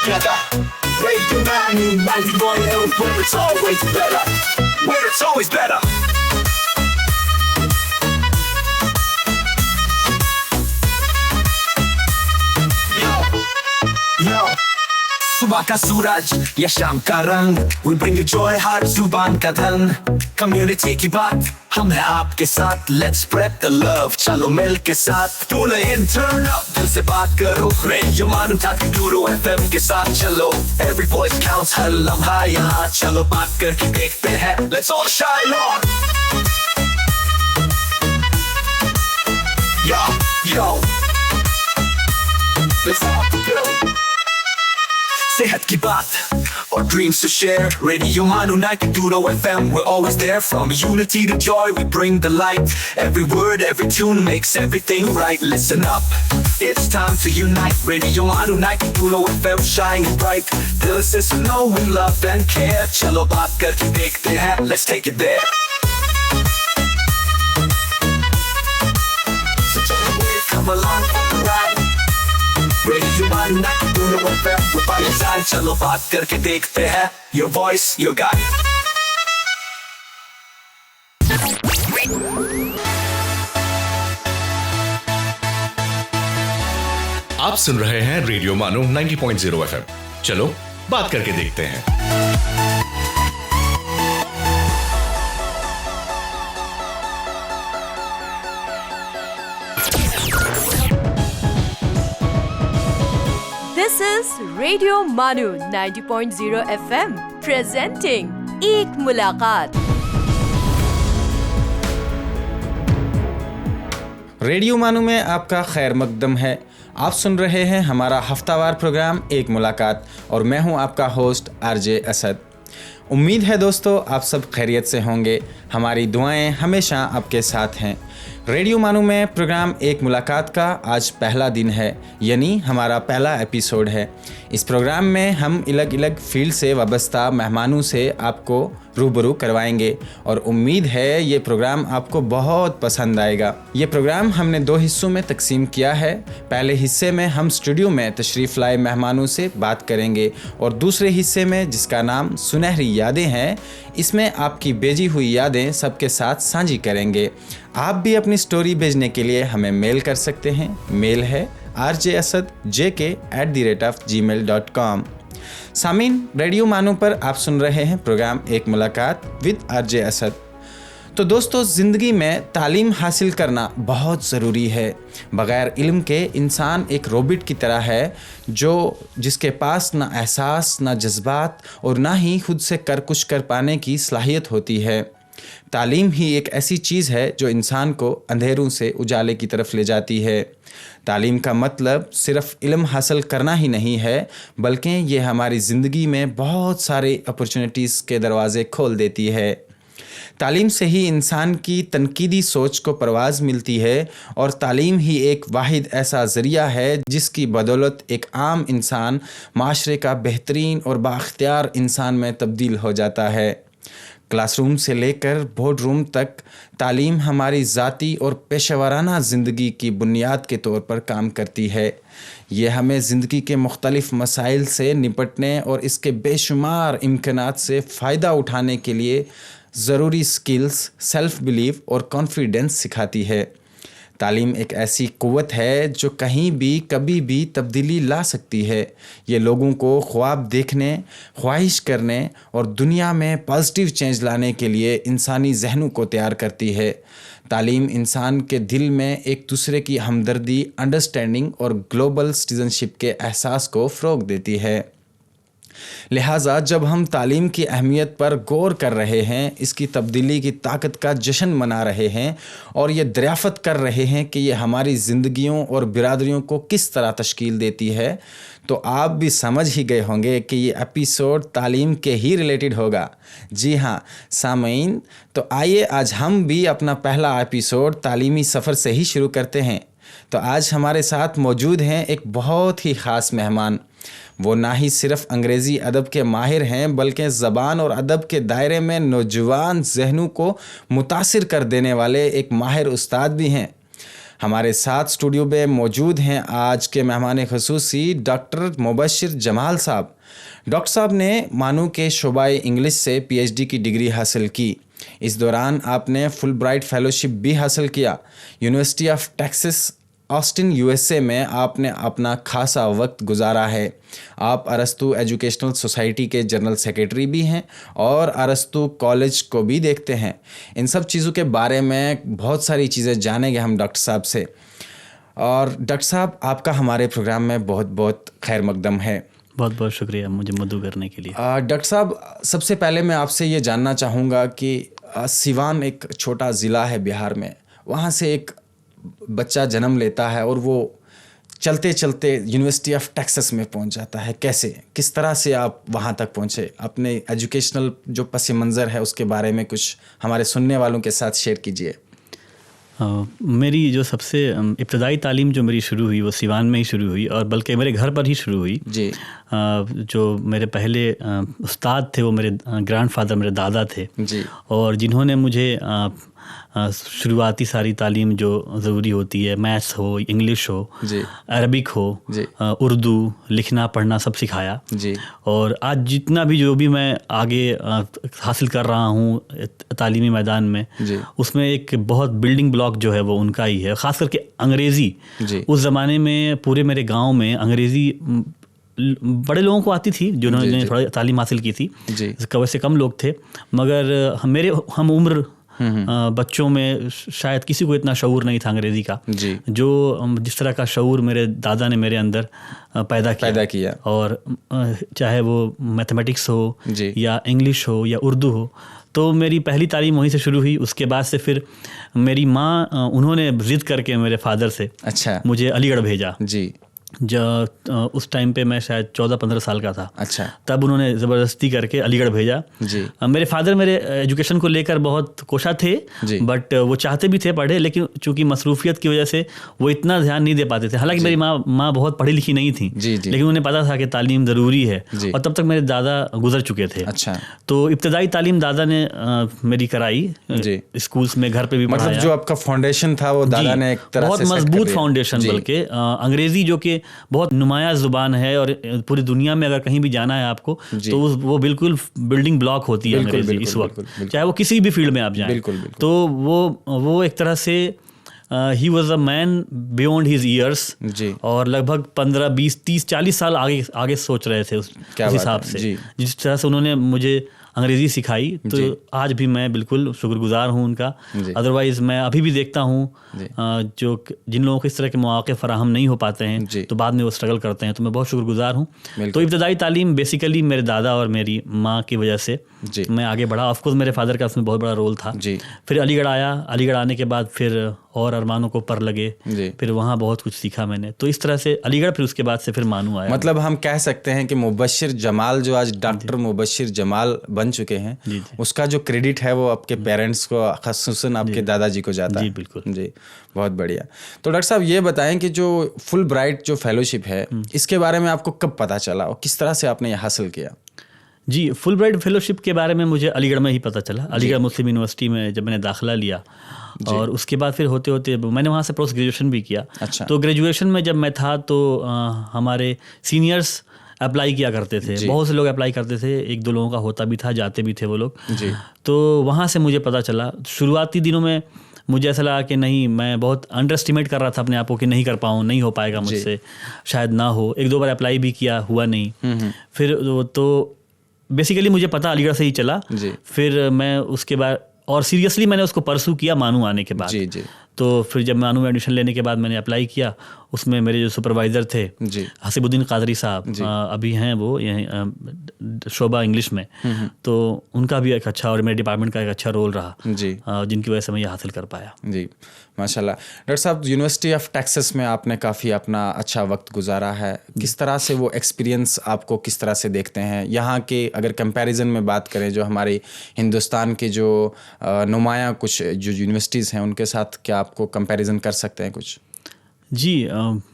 together. Radio Manu 91 where it's always better. Where it's always better. Yo, सुबह का सूरज या शाम का रंग, we bring you joy हर जुबान का धन. Community की बात हम हैं आपके साथ, let's spread the love. चलो मिल के साथ tune in, turn up, दिल से बात करो. Radio Manu 92 FM के साथ चलो. Every voice counts, हर लम्हा यहाँ. चलो बात करके देखते हैं, let's all shine on. Yo, let's all go. सेहत की बात और dreams to share. Radio Manu 92 FM, we're always there. From unity to joy, we bring the light. Every word, every tune makes everything right. Listen up, it's time to unite. Radio Manu 92 FM, shining bright. Dill se suno, we love and care. Chalo baat karke dekhte hain, let's take it there. So come along for the ride. Radio Manu 92 FM, we're by your side. चलो बात करके देखते हैं. Your voice, your guide. आप सुन रहे हैं radio Mano 90.0 FM. चलो बात करके देखते हैं. This is Radio Manu 90.0 FM presenting एक मुलाकात. रेडियो मानू में आपका खैर मकदम है. आप सुन रहे हैं हमारा हफ्तावार प्रोग्राम एक मुलाकात और मैं हूं आपका होस्ट आरजे असद. उम्मीद है दोस्तों आप सब खैरियत से होंगे. हमारी दुआएं हमेशा आपके साथ हैं. रेडियो मानू में प्रोग्राम एक मुलाकात का आज पहला दिन है, यानी हमारा पहला एपिसोड है. इस प्रोग्राम में हम अलग अलग फील्ड से वाबस्ता मेहमानों से आपको रूबरू करवाएंगे और उम्मीद है ये प्रोग्राम आपको बहुत पसंद आएगा. ये प्रोग्राम हमने 2 हिस्सों में तकसीम किया है. पहले हिस्से में हम स्टूडियो में तशरीफ़ लाए मेहमानों से बात करेंगे और दूसरे हिस्से में, जिसका नाम सुनहरी यादें हैं, इसमें आपकी भेजी हुई यादें सबके साथ साझी करेंगे. आप भी अपनी स्टोरी भेजने के लिए हमें मेल कर सकते हैं. मेल है rjasad@gmail.com. सामीन, रेडियो मानो पर आप सुन रहे हैं प्रोग्राम एक मुलाकात विद आरजे असद. तो दोस्तों, ज़िंदगी में तालीम हासिल करना बहुत ज़रूरी है. बग़ैर इल्म के इंसान एक रोबोट की तरह है जिसके पास ना एहसास, ना जज्बात और ना ही खुद से कुछ कर पाने की सलाहियत होती है. तालीम ही एक ऐसी चीज़ है जो इंसान को अंधेरों से उजाले की तरफ ले जाती है. तालीम का मतलब सिर्फ़ इल्म हासिल करना ही नहीं है, बल्कि ये हमारी ज़िंदगी में बहुत सारे अपॉर्चुनिटीज़ के दरवाज़े खोल देती है. तालीम से ही इंसान की तनकीदी सोच को परवाज़ मिलती है और तालीम ही एक वाहिद ऐसा ज़रिया है जिसकी बदौलत एक आम इंसान माशरे का बेहतरीन और बाख्तियार इंसान में तब्दील हो जाता है. क्लासरूम से लेकर बोर्ड रूम तक तालीम हमारी ज़ाती और पेशेवराना ज़िंदगी की बुनियाद के तौर पर काम करती है. ये हमें ज़िंदगी के मुख्तलिफ़ मसाइल से निपटने और इसके बेशुमार इम्कानात से फ़ायदा उठाने के लिए ज़रूरी स्किल्स, सेल्फ़ बिलीव और कॉन्फिडेंस सिखाती है. तालीम एक ऐसी क़ुव्वत है जो कहीं भी कभी भी तब्दीली ला सकती है. ये लोगों को ख्वाब देखने, ख्वाहिश करने और दुनिया में पॉजिटिव चेंज लाने के लिए इंसानी जहनों को तैयार करती है. तालीम इंसान के दिल में एक दूसरे की हमदर्दी, अंडरस्टैंडिंग और ग्लोबल सिटीज़नशिप के एहसास को फ़रोग़ देती है. लिहाजा जब हम तालीम की अहमियत पर गौर कर रहे हैं, इसकी तब्दीली की ताकत का जश्न मना रहे हैं और ये दरियाफ़त कर रहे हैं कि ये हमारी ज़िंदगियों और बिरादरियों को किस तरह तश्कील देती है, तो आप भी समझ ही गए होंगे कि ये एपिसोड तालीम के ही रिलेटेड होगा. जी हाँ सामीन, तो आइए आज हम भी अपना पहला एपिसोड तालीमी सफ़र से ही शुरू करते हैं. तो आज हमारे साथ मौजूद हैं एक बहुत ही ख़ास मेहमान. वो ना ही सिर्फ़ अंग्रेज़ी अदब के माहिर हैं, बल्कि ज़बान और अदब के दायरे में नौजवान जहनों को मुतासिर कर देने वाले एक माहिर उस्ताद भी हैं. हमारे साथ स्टूडियो में मौजूद हैं आज के मेहमान ख़ुसूसी डॉक्टर मुबश्शिर जमाल साहब। डॉक्टर साहब ने मानू के शोबाए इंग्लिश से पीएचडी की डिग्री हासिल की। इस दौरान आपने फुल ब्राइट फेलोशिप भी हासिल किया। University of Texas Austin USA में आपने अपना खासा वक्त गुजारा है। आप अरस्तु एजुकेशनल सोसाइटी के जनरल सेक्रेटरी भी हैं और अरस्तु कॉलेज को भी देखते हैं। इन सब चीज़ों के बारे में बहुत सारी चीज़ें जानेंगे हम डॉक्टर साहब से। और डॉक्टर साहब, आपका हमारे प्रोग्राम में बहुत बहुत खैर मकदम है। बहुत बहुत शुक्रिया मुझे मदद करने के लिए। डॉक्टर साहब, सबसे पहले मैं आपसे ये जानना चाहूँगा कि सिवान एक छोटा ज़िला है बिहार में, वहाँ से एक बच्चा जन्म लेता है और वो चलते चलते यूनिवर्सिटी ऑफ टेक्सास में पहुंच जाता है। कैसे, किस तरह से आप वहां तक पहुंचे? अपने एजुकेशनल जो पस मंज़र है उसके बारे में कुछ हमारे सुनने वालों के साथ शेयर कीजिए। मेरी जो सबसे इब्तदाई तालीम जो मेरी शुरू हुई वो सिवान में ही शुरू हुई, और बल्कि मेरे घर पर ही शुरू हुई जी। जो मेरे पहले उस्ताद थे वो मेरे ग्रैंडफादर, मेरे दादा थे जी, और जिन्होंने मुझे शुरुआती सारी तालीम जो ज़रूरी होती है, मैथ्स हो, इंग्लिश हो, जी, अरबिक हो, जी, उर्दू, लिखना पढ़ना सब सिखाया। जी। और आज जितना भी जो भी मैं आगे हासिल कर रहा हूँ तालीमी मैदान में, जी, उसमें एक बहुत बिल्डिंग ब्लॉक जो है वो उनका ही है। ख़ास करके अंग्रेज़ी, जी। उस ज़माने में पूरे मेरे गांव में अंग्रेज़ी बड़े लोगों को आती थी जिन्होंने थोड़ा तालीम हासिल की थी, वैसे कम लोग थे, मगर हम उम्र बच्चों में शायद किसी को इतना शऊर नहीं था अंग्रेज़ी का, जो जिस तरह का शऊर मेरे दादा ने मेरे अंदर पैदा किया। और चाहे वो मैथमेटिक्स हो या इंग्लिश हो या उर्दू हो, तो मेरी पहली तालीम वहीं से शुरू हुई। उसके बाद से फिर मेरी माँ, उन्होंने ज़िद करके मेरे फादर से मुझे अलीगढ़ भेजा। जी। जब उस टाइम पे मैं शायद 14-15 साल का था। अच्छा। तब उन्होंने ज़बरदस्ती करके अलीगढ़ भेजा। जी। मेरे फादर मेरे एजुकेशन को लेकर बहुत कोशा थे, बट वो चाहते भी थे पढ़े, लेकिन चूंकि मसरूफियत की वजह से वो इतना ध्यान नहीं दे पाते थे। हालांकि मेरी माँ बहुत पढ़ी लिखी नहीं थी, लेकिन उन्हें पता था कि तालीम ज़रूरी है, और तब तक मेरे दादा गुजर चुके थे। अच्छा। तो इब्तदाई तालीम दादा ने मेरी कराई स्कूल्स में, घर पे भी पढ़ाया। मतलब जो आपका फाउंडेशन था वो दादा ने एक तरह से बहुत मजबूत फाउंडेशन, बल्कि अंग्रेज़ी जो कि बहुत नुमाया ज़ुबान है और पूरी दुनिया में अगर कहीं भी जाना है आपको तो वो बिल्कुल बिल्डिंग ब्लॉक होती है अंग्रेज़ी इस वक्त, चाहे वो किसी भी फील्ड में आप जाएं। तो वो एक तरह से he was a man beyond his years, और लगभग 15, 20, 30, 40 साल आगे सोच रहे थे उस हिसाब से। जिस तरह से उन्होंने मुझे अंग्रेज़ी सिखाई, तो आज भी मैं बिल्कुल शुक्रगुजार हूँ उनका। अदरवाइज़ मैं अभी भी देखता हूँ जो जिन लोगों को इस तरह के मौके फराहम नहीं हो पाते हैं तो बाद में वो स्ट्रगल करते हैं, तो मैं बहुत शुक्रगुजार हूँ। तो इब्तदाई तालीम बेसिकली मेरे दादा और मेरी माँ की वजह से मैं आगे बढ़ा। ऑफकोर्स मेरे फादर का उसमें बहुत बड़ा रोल था। फिर अलीगढ़ आया, अलीगढ़ आने के बाद फिर और अरमानों को पर लगे, फिर वहाँ बहुत कुछ सीखा मैंने। तो इस तरह से अलीगढ़, फिर उसके बाद से फिर मानू आया। मतलब हम कह सकते हैं कि मुबश्शिर जमाल जो आज डॉक्टर मुबश्शिर जमाल बन चुके हैं, उसका जो क्रेडिट है वो आपके पेरेंट्स को, ख़ुसूसन आपके दादाजी को जाता है। बिल्कुल जी, बहुत बढ़िया। तो डॉक्टर साहब ये बताएं कि जो फुल ब्राइट जो फेलोशिप है, इसके बारे में आपको कब पता चला और किस तरह से आपने ये हासिल किया? जी, फुल ब्राइट फेलोशिप के बारे में मुझे अलीगढ़ में ही पता चला। अलीगढ़ मुस्लिम यूनिवर्सिटी में जब मैंने दाखिला लिया, और उसके बाद फिर होते होते मैंने वहाँ से पोस्ट ग्रेजुएशन भी किया। अच्छा। तो ग्रेजुएशन में जब मैं था तो हमारे सीनियर्स अप्लाई किया करते थे, बहुत से लोग अप्लाई करते थे, 1-2 लोगों का होता भी था, जाते भी थे वो लोग। तो वहाँ से मुझे पता चला। शुरुआती दिनों में मुझे ऐसा लगा कि नहीं, मैं बहुत अंडर एस्टिमेट कर रहा था अपने आप को कि नहीं कर पाऊँ, नहीं हो पाएगा मुझसे, शायद ना हो। 1-2 बार अप्लाई भी किया, हुआ नहीं। फिर तो बेसिकली मुझे पता अलीगढ़ से ही चला। फिर मैं उसके बाद और सीरियसली मैंने उसको परसू किया मानू आने के बाद। तो फिर जब मानू में एडमिशन लेने के बाद मैंने अप्लाई किया, उसमें मेरे जो सुपरवाइज़र थे हसीबुद्दीन कादरी साहब, अभी हैं वो यहीं शोबा इंग्लिश में, तो उनका भी एक अच्छा और मेरे डिपार्टमेंट का एक अच्छा रोल रहा, जिनकी वजह से मैं ये हासिल कर पाया। जी, माशाल्लाह। डॉक्टर साहब, यूनिवर्सिटी ऑफ टेक्सास में आपने काफ़ी अपना अच्छा वक्त गुजारा है। किस तरह से वो एक्सपीरियंस आपको किस तरह से देखते हैं? यहाँ के अगर कंपैरिजन में बात करें, जो हमारे हिंदुस्तान के जो नुमाया कुछ जो यूनिवर्सिटीज़ हैं उनके साथ क्या आपको कंपैरिजन कर सकते हैं कुछ? जी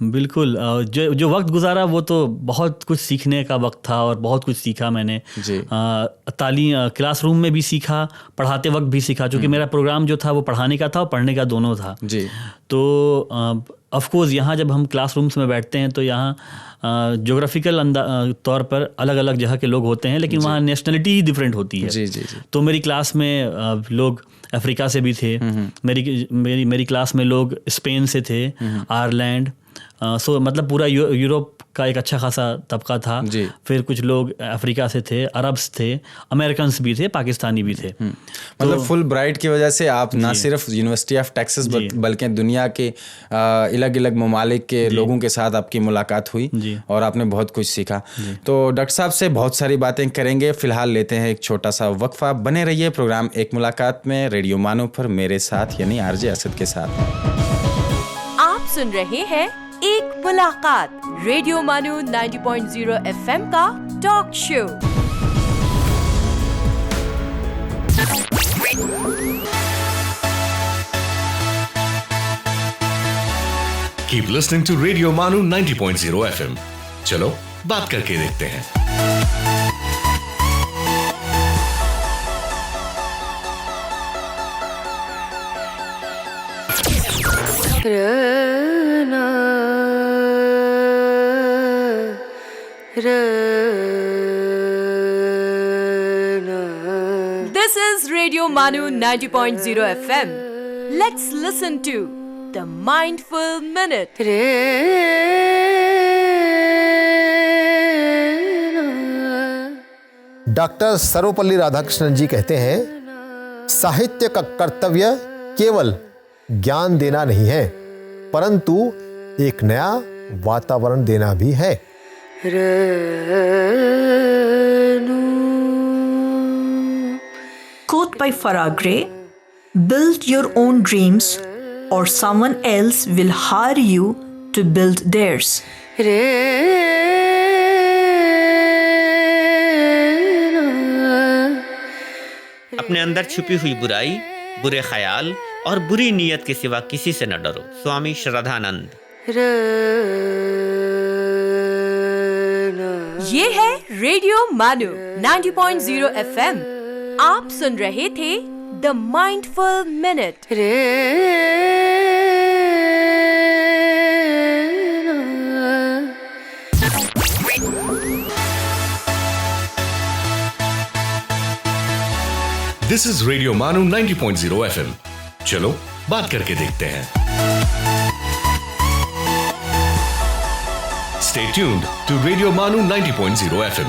बिल्कुल। जो वक्त गुजारा वो तो बहुत कुछ सीखने का वक्त था और बहुत कुछ सीखा मैंने जी। तालीम क्लासरूम में भी सीखा, पढ़ाते वक्त भी सीखा, क्योंकि मेरा प्रोग्राम जो था वो पढ़ाने का था और पढ़ने का दोनों था। जी। तो ऑफ कोर्स यहाँ जब हम क्लासरूम्स में बैठते हैं तो यहाँ ज्योग्राफिकल तौर पर अलग अलग जगह के लोग होते हैं, लेकिन वहाँ नेशनलिटी ही डिफरेंट होती है। जी जी जी। तो मेरी क्लास में लोग अफ्रीका से भी थे, मेरी क्लास में लोग स्पेन से थे, आयरलैंड, सो मतलब पूरा यूरोप का एक अच्छा खासा तबका था। जी। फिर कुछ लोग अफ्रीका से थे, अरब्स थे, अमेरिकन्स भी थे, पाकिस्तानी भी थे। मतलब फुल ब्राइट की वजह से आप ना सिर्फ यूनिवर्सिटी ऑफ टेक्सास बल्कि दुनिया के अलग अलग ममालिक के लोगों के साथ आपकी मुलाकात हुई और आपने बहुत कुछ सीखा। तो डॉक्टर साहब से बहुत सारी बातें करेंगे, फिलहाल लेते हैं एक छोटा सा वक्फा। बने रहिए प्रोग्राम एक मुलाकात में रेडियो मानो पर मेरे साथ यानी आरजे असद के साथ। आप सुन रहे हैं एक मुलाकात, रेडियो मानो 90.0 FM का talk show. Keep listening to radio Mano 90.0 FM। चलो बात करके देखते हैं। This is Radio Manu 90.0 FM. Let's listen to the Mindful Minute. Doctor Sarvepalli Radhakrishnan ji कहते हैं, साहित्य का कर्तव्य केवल ज्ञान देना नहीं है, परंतु एक नया वातावरण देना भी है। Quote by Farah Gray: build your own dreams or someone else will hire you to build theirs. अपने अंदर छुपी हुई बुराई, बुरे ख्याल और बुरी नीयत के सिवा किसी से न डरो। स्वामी श्रद्धानंद। ये है रेडियो मानो 90.0 FM। आप सुन रहे थे the mindful minute. This is radio Mano 90.0 FM। चलो बात करके देखते हैं। Stay tuned to Radio Manu 90.0 FM.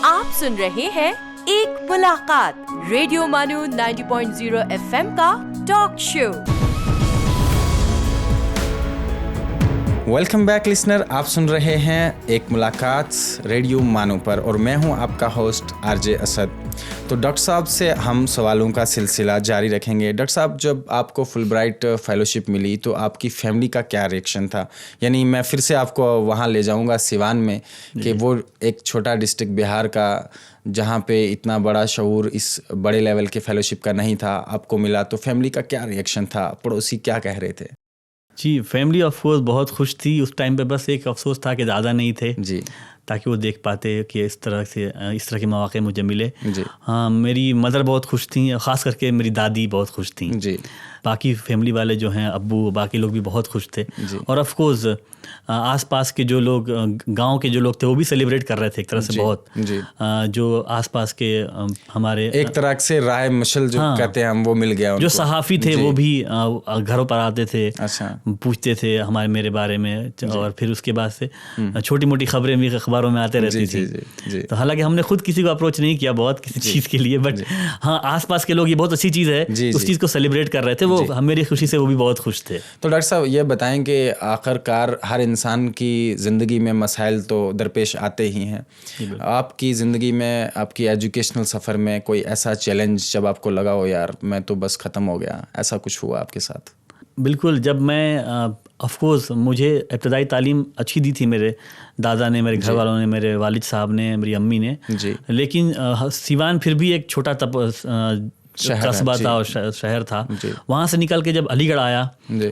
आप सुन रहे हैं एक मुलाकात, रेडियो मानो 90.0 FM का talk show. Welcome back listener, आप सुन रहे हैं एक मुलाकात रेडियो मानो पर और मैं हूं आपका होस्ट आरजे असद। तो डॉक्टर साहब से हम सवालों का सिलसिला जारी रखेंगे। डॉक्टर साहब, जब आपको फुलब्राइट फेलोशिप मिली तो आपकी फैमिली का क्या रिएक्शन था? यानी मैं फिर से आपको वहां ले जाऊंगा सिवान में, कि वो एक छोटा डिस्ट्रिक्ट बिहार का जहाँ पे इतना बड़ा शऊर इस बड़े लेवल के फेलोशिप का नहीं था, आपको मिला, तो फैमिली का क्या रिएक्शन था? पड़ोसी क्या कह रहे थे? जी, फैमिली ऑफ कोर्स बहुत खुश थी उस टाइम पे। बस एक अफसोस था कि ज़्यादा नहीं थे जी, ताकि वो देख पाते कि इस तरह के मौके मुझे मिले जी। हाँ, मेरी मदर बहुत खुश थी, ख़ास करके मेरी दादी बहुत खुश थी जी। बाकी फैमिली वाले जो हैं, अब्बू, बाकी लोग भी बहुत खुश थे। और ऑफ कोर्स आसपास के जो लोग, गांव के जो लोग थे, वो भी सेलिब्रेट कर रहे थे एक तरह से बहुत। जो आसपास के हमारे एक तरह से राय मशल जो कहते हैं हम, वो मिल गया उनको। जो सहाफ़ी थे वो भी घरों पर आते थे, अच्छा, पूछते थे मेरे बारे में, और फिर उसके बाद से छोटी मोटी खबरें भी अखबारों में आते रहती थी। तो हालांकि हमने खुद किसी को अप्रोच नहीं किया बहुत किसी चीज़ के लिए, बट हाँ, आसपास के लोग ये बहुत अच्छी चीज़ है, उस चीज़ को सेलिब्रेट कर रहे थे। वो मेरी खुशी से वो भी बहुत खुश थे। तो डॉक्टर साहब, ये बताएं कि आखिरकार हर इंसान की ज़िंदगी में मसाइल तो दरपेश आते ही हैं। आपकी ज़िंदगी में, आपकी एजुकेशनल सफ़र में कोई ऐसा चैलेंज जब आपको लगा हो यार मैं तो बस ख़त्म हो गया, ऐसा कुछ हुआ आपके साथ? बिल्कुल, जब मैं ऑफ कोर्स मुझे इब्तदाई तालीम अच्छी दी थी मेरे दादा ने, मेरे घर वालों ने, मेरे वालिद साहब ने, मेरी अम्मी ने, लेकिन सिवान फिर भी एक छोटा कस्बा था और शहर था। वहाँ से निकल के जब अलीगढ़ आया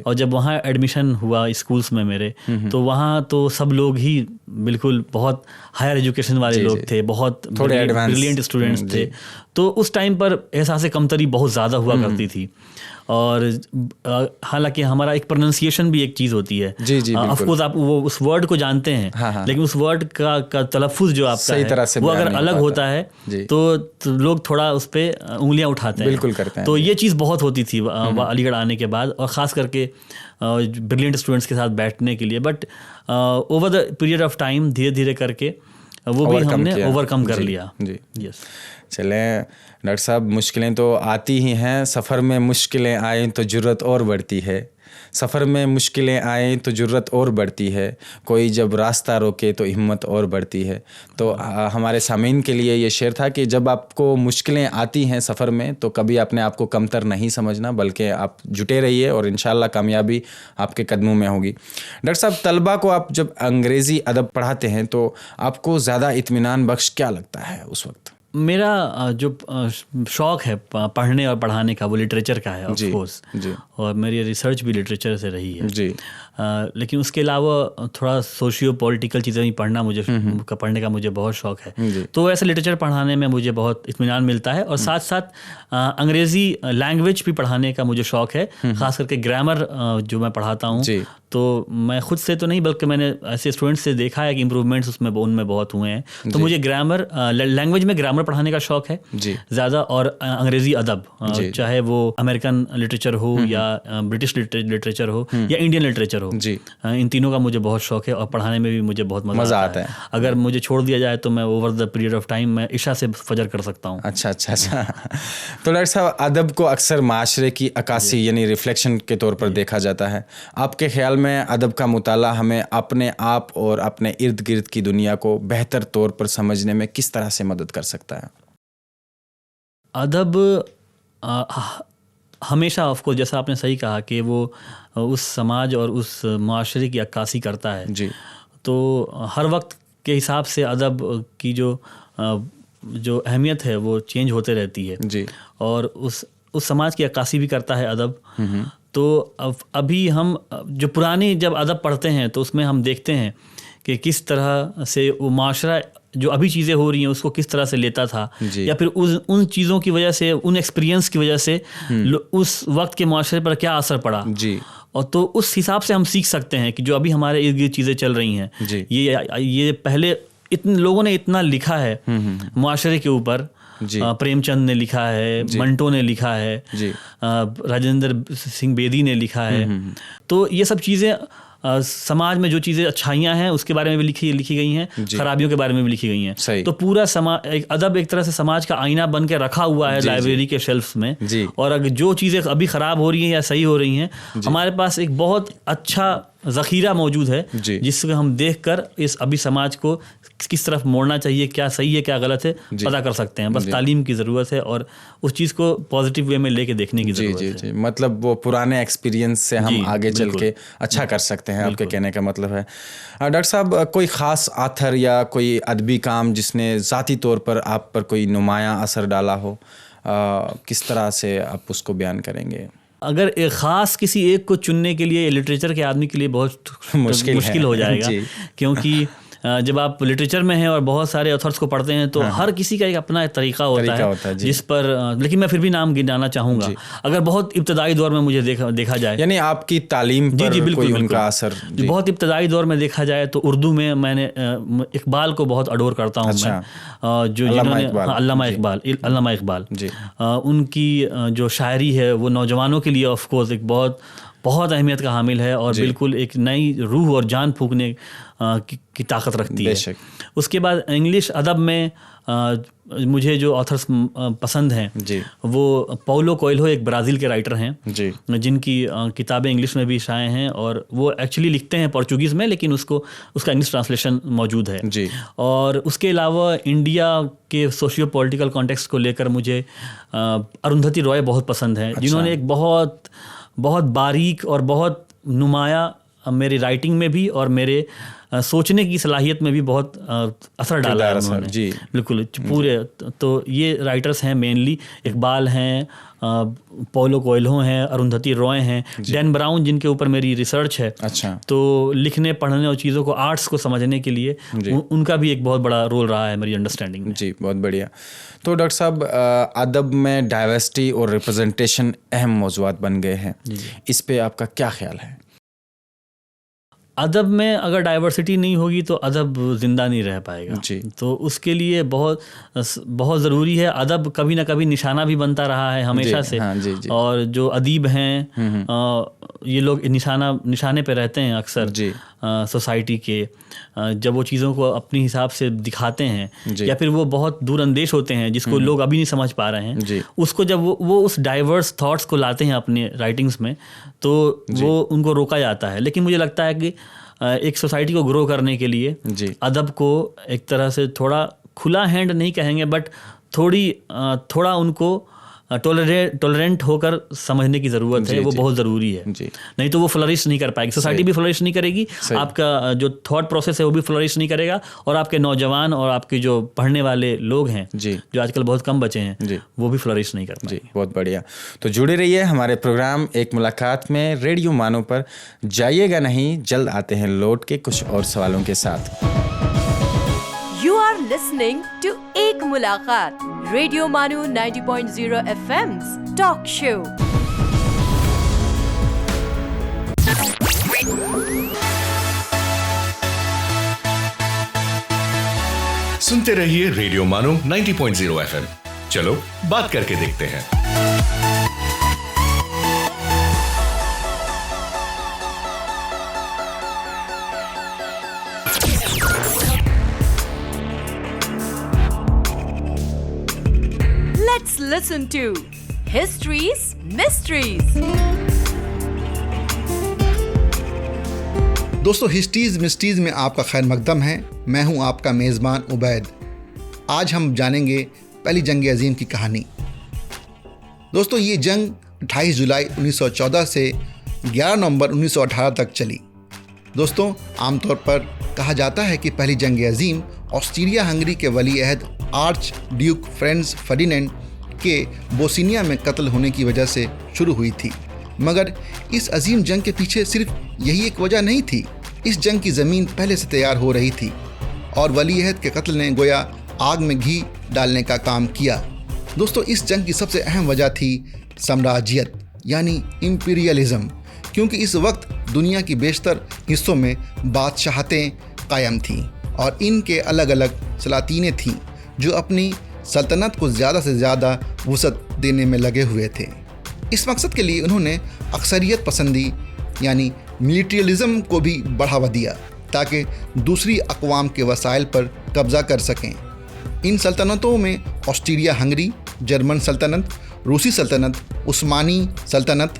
और जब वहाँ एडमिशन हुआ स्कूल्स में मेरे, तो वहाँ तो सब लोग ही बिल्कुल बहुत हायर एजुकेशन वाले लोग थे, बहुत ब्रिलियंट स्टूडेंट्स थे। तो उस टाइम पर एहसास कमतरी बहुत ज़्यादा हुआ करती थी। और हालांकि हमारा एक प्रोनाउंसिएशन भी एक चीज़ होती है। ऑफ कोर्स आप वो उस वर्ड को जानते हैं, लेकिन उस वर्ड का तलफ़ुज़ जो आपका सही तरह से वो अगर अलग होता है तो लोग थोड़ा उस पर उंगलियां उठाते हैं, बिल्कुल करते हैं। तो ये चीज़ बहुत होती थी अलीगढ़ आने के बाद, और ख़ास करके ब्रिलियंट स्टूडेंट्स के साथ बैठने के लिए। But over the period of time धीरे धीरे करके वो भी हमने ओवरकम कर लिया। यस, चलें डॉक्टर साहब, मुश्किलें तो आती ही हैं, सफ़र में मुश्किलें आएँ तो जुर्रत और बढ़ती है, सफ़र में मुश्किलें आएँ तो जुर्रत और बढ़ती है, कोई जब रास्ता रोके तो हिम्मत और बढ़ती है। तो हमारे सामीन के लिए ये शेर था कि जब आपको मुश्किलें आती हैं सफ़र में तो कभी अपने आप को कमतर नहीं समझना, बल्कि आप जुटे रहिए और इंशाल्लाह कामयाबी आपके कदमों में होगी। डॉक्टर साहब, तलबा को आप जब अंग्रेज़ी अदब पढ़ाते हैं तो आपको ज़्यादा इत्मीनान बख्श क्या लगता है उस वक्त? मेरा जो शौक़ है पढ़ने और पढ़ाने का वो लिटरेचर का है ऑफ कोर्स, और मेरी रिसर्च भी लिटरेचर से रही है जी। लेकिन उसके अलावा थोड़ा सोशियो पॉलिटिकल चीज़ें भी पढ़ने का मुझे बहुत शौक़ है। तो ऐसे लिटरेचर पढ़ाने में मुझे बहुत इत्मीनान मिलता है, और साथ साथ अंग्रेज़ी लैंग्वेज भी पढ़ाने का मुझे शौक़ है, ख़ास करके ग्रामर जो मैं पढ़ाता हूँ। तो मैं खुद से तो नहीं, बल्कि मैंने ऐसे स्टूडेंट्स से देखा है कि इम्प्रूवमेंट्स उनमें बहुत हुए हैं। तो मुझे ग्रामर लैंग्वेज में ग्रामर पढ़ाने का शौक़ है ज़्यादा, और अंग्रेज़ी अदब, चाहे वो अमेरिकन लिटरेचर हो या ब्रिटिश लिटरेचर हो या इंडियन लिटरेचर हो, इन तीनों का मुझे बहुत शौक़ है, और पढ़ाने में भी मुझे बहुत मज़ा आता है। अगर मुझे छोड़ दिया जाए तो मैं over the period of time मैं इशा से फजर कर सकता हूँ। अच्छा। तो डॉक्टर साहब, अदब को अक्सर माशरे की अक्कासी यानी रिफ्लेक्शन के तौर पर देखा जाता है। आपके ख्याल में अदब का मुताला हमें अपने आप और अपने इर्द गिर्द की दुनिया को बेहतर तौर पर समझने में किस तरह से मदद कर सकता है? अदब हमेशा ऑफ कोर्स, जैसा आपने सही कहा कि वो उस समाज और उस माशरे की अक्कासी करता है जी। तो हर वक्त के हिसाब से अदब की जो अहमियत है वो चेंज होते रहती है जी, और उस समाज की अक्कासी भी करता है अदब। तो अभी हम जो पुरानी जब अदब पढ़ते हैं तो उसमें हम देखते हैं कि किस तरह से वो माशरा जो अभी चीज़ें हो रही हैं उसको किस तरह से लेता था, या फिर उन चीज़ों की वजह से, उन एक्सपीरियंस की वजह से उस वक्त के माशरे पर क्या असर पड़ा जी। और तो उस हिसाब से हम सीख सकते हैं कि जो अभी हमारे इर्द गिर्द चीज़ें चल रही हैं, ये पहले इतने लोगों ने इतना लिखा है माशरे के ऊपर, प्रेमचंद ने लिखा है, मंटो ने लिखा है, राजेंद्र सिंह बेदी ने लिखा है। तो ये सब चीज़ें समाज में जो चीज़ें अच्छाइयाँ हैं उसके बारे में भी लिखी गई हैं, खराबियों के बारे में भी लिखी गई हैं। तो पूरा समाज अदब एक तरह से समाज का आईना बन के रखा हुआ है लाइब्रेरी के शेल्फ्स में, और अगर जो चीज़ें अभी ख़राब हो रही हैं या सही हो रही हैं, हमारे पास एक बहुत अच्छा ज़ख़ीरा मौजूद है जिससे हम देखकर इस अभी समाज को किस तरफ मोड़ना चाहिए, क्या सही है क्या गलत है, पता कर सकते हैं। बस तालीम की ज़रूरत है और उस चीज़ को पॉजिटिव वे में लेके देखने की ज़रूरत है। मतलब वो पुराने एक्सपीरियंस से हम आगे चल के अच्छा कर सकते हैं, आपके कहने का मतलब है। डॉक्टर साहब, कोई ख़ास आथर या कोई अदबी काम जिसने ज़ाती तौर पर आप पर कोई नुमायाँ असर डाला हो, किस तरह से आप उसको बयान करेंगे? अगर एक ख़ास किसी एक को चुनने के लिए लिटरेचर के आदमी के लिए बहुत मुश्किल हो जाएगा, क्योंकि जब आप लिटरेचर में हैं और बहुत सारे ऑथर्स को पढ़ते हैं तो हर किसी का एक अपना तरीका होता है जिस पर, लेकिन मैं फिर भी नाम गिनाना चाहूँगा। अगर बहुत इब्तदाई दौर में मुझे देखा जाए, यानी आपकी तालीम पर कोई उनका असर, बहुत इब्तदाई दौर में देखा जाए तो उर्दू में मैंने इकबाल को बहुत अडोर करता हूँ मैं, जो जिन्होंने अल्लामा इकबाल उनकी जो शायरी है वो नौजवानों के लिए ऑफ कोर्स एक बहुत अहमियत का हामिल है, और बिल्कुल एक नई रूह और जान फूंकने की ताकत रखती है। उसके बाद इंग्लिश अदब में मुझे जो ऑथर्स पसंद हैं वो पाउलो कोएल्हो एक ब्राज़ील के राइटर हैं जिनकी किताबें इंग्लिश में भी शाये हैं, और वो एक्चुअली लिखते हैं पोर्चुगीज़ में, लेकिन उसका इंग्लिश ट्रांसलेशन मौजूद है। और उसके अलावा इंडिया के सोशियो पॉलिटिकल कॉन्टेक्स्ट को लेकर मुझे अरुंधति रॉय बहुत पसंद हैं, जिन्होंने एक बहुत बहुत बारीक और बहुत नुमाया मेरी राइटिंग में भी और मेरे सोचने की सलाहियत में भी बहुत असर डाला है उन्होंने। जी बिल्कुल पूरे। तो ये राइटर्स हैं मेनली, इकबाल हैं, पौलो कोएल्हो हैं, अरुंधति रॉय हैं, डैन ब्राउन जिनके ऊपर मेरी रिसर्च है। अच्छा। तो लिखने पढ़ने और चीज़ों को, आर्ट्स को समझने के लिए उनका भी एक बहुत बड़ा रोल रहा है मेरी अंडरस्टैंडिंग में। जी बहुत बढ़िया। तो डॉक्टर साहब, अदब में डाइवर्सिटी और रिप्रेजेंटेशन अहम मौज़ूआत बन गए हैं, इस पे आपका क्या ख्याल है? अदब में अगर डाइवर्सिटी नहीं होगी तो अदब ज़िंदा नहीं रह पाएगा जी। तो उसके लिए बहुत ज़रूरी है। अदब कभी ना कभी निशाना भी बनता रहा है हमेशा से। हाँ, जी। और जो अदीब हैं ये लोग निशाने पे रहते हैं अक्सर सोसाइटी के, जब वो चीज़ों को अपने हिसाब से दिखाते हैं या फिर वो बहुत दूरअंदेश होते हैं जिसको लोग अभी नहीं समझ पा रहे हैं, उसको जब वो उस डाइवर्स थॉट्स को लाते हैं अपने राइटिंग्स में तो वो उनको रोका जाता है। लेकिन मुझे लगता है कि एक सोसाइटी को ग्रो करने के लिए अदब को एक तरह से थोड़ा खुला हैंड नहीं कहेंगे बट थोड़ा उनको टॉलरेंट होकर समझने की ज़रूरत है। वो बहुत ज़रूरी है। नहीं तो वो फ्लरिश नहीं कर पाएगी, सोसाइटी भी फ्लरिश नहीं करेगी, आपका जो थॉट प्रोसेस है वो भी फ्लरिश नहीं करेगा, और आपके नौजवान और आपके जो पढ़ने वाले लोग हैं जो आजकल बहुत कम बचे हैं वो भी फ्लरिश नहीं कर पाएंगे। बहुत बढ़िया। तो जुड़े रहिए हमारे प्रोग्राम एक मुलाकात में रेडियो मानो पर। जाइएगा नहीं, जल्द आते हैं लौट के कुछ और सवालों के साथ। You are listening to एक मुलाकात, रेडियो मानू 90.0 FM's टॉक शो। सुनते रहिए रेडियो मानो 90.0 FM। चलो बात करके देखते हैं। Let's listen to History's Mysteries। दोस्तों, हिस्ट्रीज मिस्ट्रीज में आपका खैर मकदम है। मैं हूं आपका मेज़बान उबैद। आज हम जानेंगे पहली जंग अजीम की कहानी। दोस्तों, ये जंग 28 जुलाई 1914 से 11 नवंबर 1918 तक चली। दोस्तों, आमतौर पर कहा जाता है कि पहली जंग अजीम ऑस्ट्रिया हंगरी के वली अहद आर्च ड्यूक फ्रांज फर्डिनेंड के बोस्निया में कत्ल होने की वजह से शुरू हुई थी। मगर इस अजीम जंग के पीछे सिर्फ यही एक वजह नहीं थी। इस जंग की ज़मीन पहले से तैयार हो रही थी और वली अहद के कत्ल ने गोया आग में घी डालने का काम किया। दोस्तों, इस जंग की सबसे अहम वजह थी साम्राज्यत यानी इम्पीरियलिज़म, क्योंकि इस वक्त दुनिया की बेशतर हिस्सों में बादशाहतें कायम थीं और इनके अलग अलग सलातीनें थीं जो अपनी सल्तनत को ज़्यादा से ज़्यादा वुसअत देने में लगे हुए थे। इस मकसद के लिए उन्होंने अक्सरियत पसंदी यानी मिलिट्रियलिज़म को भी बढ़ावा दिया ताकि दूसरी अक़वाम के वसाइल पर कब्ज़ा कर सकें। इन सल्तनतों में ऑस्ट्रिया हंगरी, जर्मन सल्तनत, रूसी सल्तनत, उस्मानी सल्तनत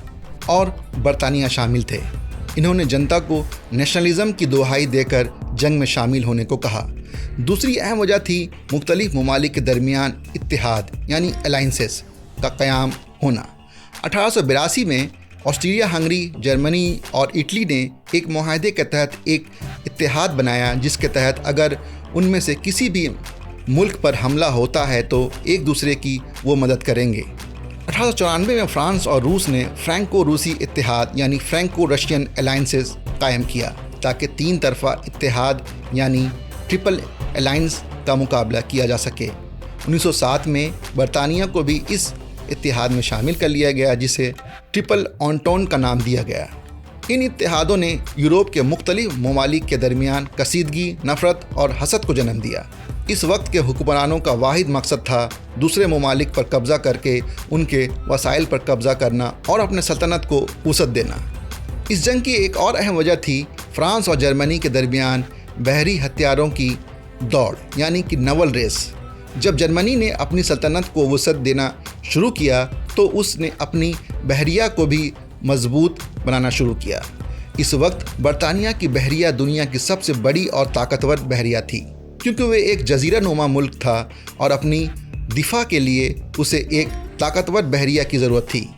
और बरतानिया शामिल थे। इन्होंने जनता को नेशनलिज़म की दुहाई देकर जंग में शामिल होने को कहा। दूसरी अहम वजह थी मुख्तलिफ ममालिक के दरमियान इत्तेहाद यानी अलाइंसेस का क़याम होना। 1882 में ऑस्ट्रिया हंगरी, जर्मनी और इटली ने एक मुआहदे के तहत एक इत्तेहाद बनाया जिसके तहत अगर उनमें से किसी भी मुल्क पर हमला होता है तो एक दूसरे की वो मदद करेंगे। 1894 में फ्रांस और रूस ने फ्रैंको रूसी इत्तेहाद यानी फ्रैंको रशियन अलाइंसेस कायम किया ताकि तीन तरफा इत्तेहाद यानी ट्रिपल अलाइंस का मुकाबला किया जा सके। 1907 में बरतानिया को भी इस इत्तेहाद में शामिल कर लिया गया जिसे ट्रिपल ऑन्टोन का नाम दिया गया। इन इत्तेहादों ने यूरोप के मुख्तलिफ ममालिक के दरमियान कसीदगी, नफ़रत और हसद को जन्म दिया। इस वक्त के हुक्मरानों का वाहिद मकसद था दूसरे ममालिक पर कब्ज़ा करके उनके वसाइल पर कब्ज़ा करना और अपने सल्तनत को वुसअत देना। इस जंग की एक और अहम वजह थी फ्रांस और जर्मनी के दरमियान बहरी हथियारों की दौड़ यानी कि नवल रेस। जब जर्मनी ने अपनी सल्तनत को वुसअत देना शुरू किया तो उसने अपनी बहरिया को भी मजबूत बनाना शुरू किया। इस वक्त बरतानिया की बहरिया दुनिया की सबसे बड़ी और ताकतवर बहरिया थी क्योंकि वे एक जजीरा नुमा मुल्क था और अपनी दिफा के लिए उसे एक ताकतवर बहरिया की ज़रूरत थी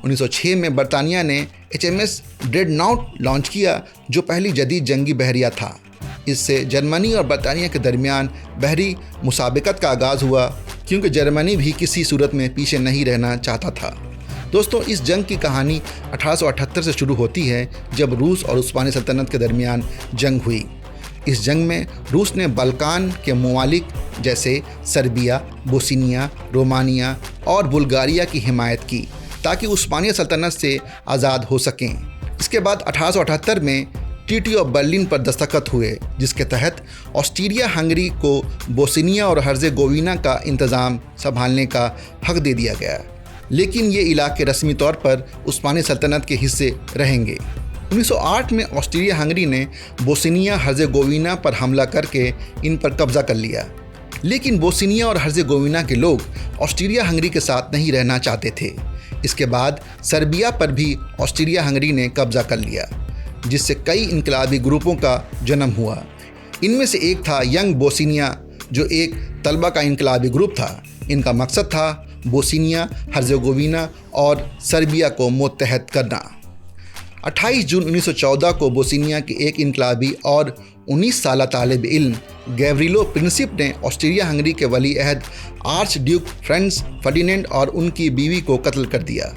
1906 में बरतानिया ने HMS ड्रेडनॉट लॉन्च किया, जो पहली जदीद जंगी बहरिया था। इससे जर्मनी और बरतानिया के दरमियान बहरी मुसाबिकत का आगाज़ हुआ, क्योंकि जर्मनी भी किसी सूरत में पीछे नहीं रहना चाहता था। दोस्तों, इस जंग की कहानी 1878 से शुरू होती है, जब रूस और उस्मानी सल्तनत के दरमियान जंग हुई। इस जंग में रूस ने बल्कान के ममालिक जैसे सर्बिया, बोस्निया, रोमानिया और बुल्गारिया की हिमायत की, ताकि उस्मानिया सल्तनत से आज़ाद हो सकें। इसके बाद 1878 में ट्रीटी ऑफ बर्लिन पर दस्तखत हुए, जिसके तहत ऑस्ट्रिया हंगरी को बोस्निया और हर्जेगोविना का इंतज़ाम संभालने का हक दे दिया गया, लेकिन ये इलाके रस्मी तौर पर उस्मानी सल्तनत के हिस्से रहेंगे। 1908 में ऑस्ट्रिया हंगरी ने बोस्निया हर्जेगोविना पर हमला करके इन पर कब्जा कर लिया, लेकिन बोस्निया और हर्जेगोविना के लोग ऑस्ट्रिया हंगरी के साथ नहीं रहना चाहते थे। इसके बाद सर्बिया पर भी ऑस्ट्रिया हंगरी ने कब्जा कर लिया, जिससे कई इनकलाबी ग्रुपों का जन्म हुआ। इनमें से एक था यंग बोस्निया, जो एक तलबा का इनकलाबी ग्रुप था। इनका मकसद था बोस्निया, हर्जेगोविना और सर्बिया को मुत्तहद करना। 28 जून 1914 को बोस्निया के एक इनकलाबी और 19 साला तालिब इल्म गैव्रिलो प्रिंसिप ने ऑस्ट्रिया हंगरी के वली अहद आर्च ड्यूक फ्रांज फर्डिनेंड और उनकी बीवी को कत्ल कर दिया।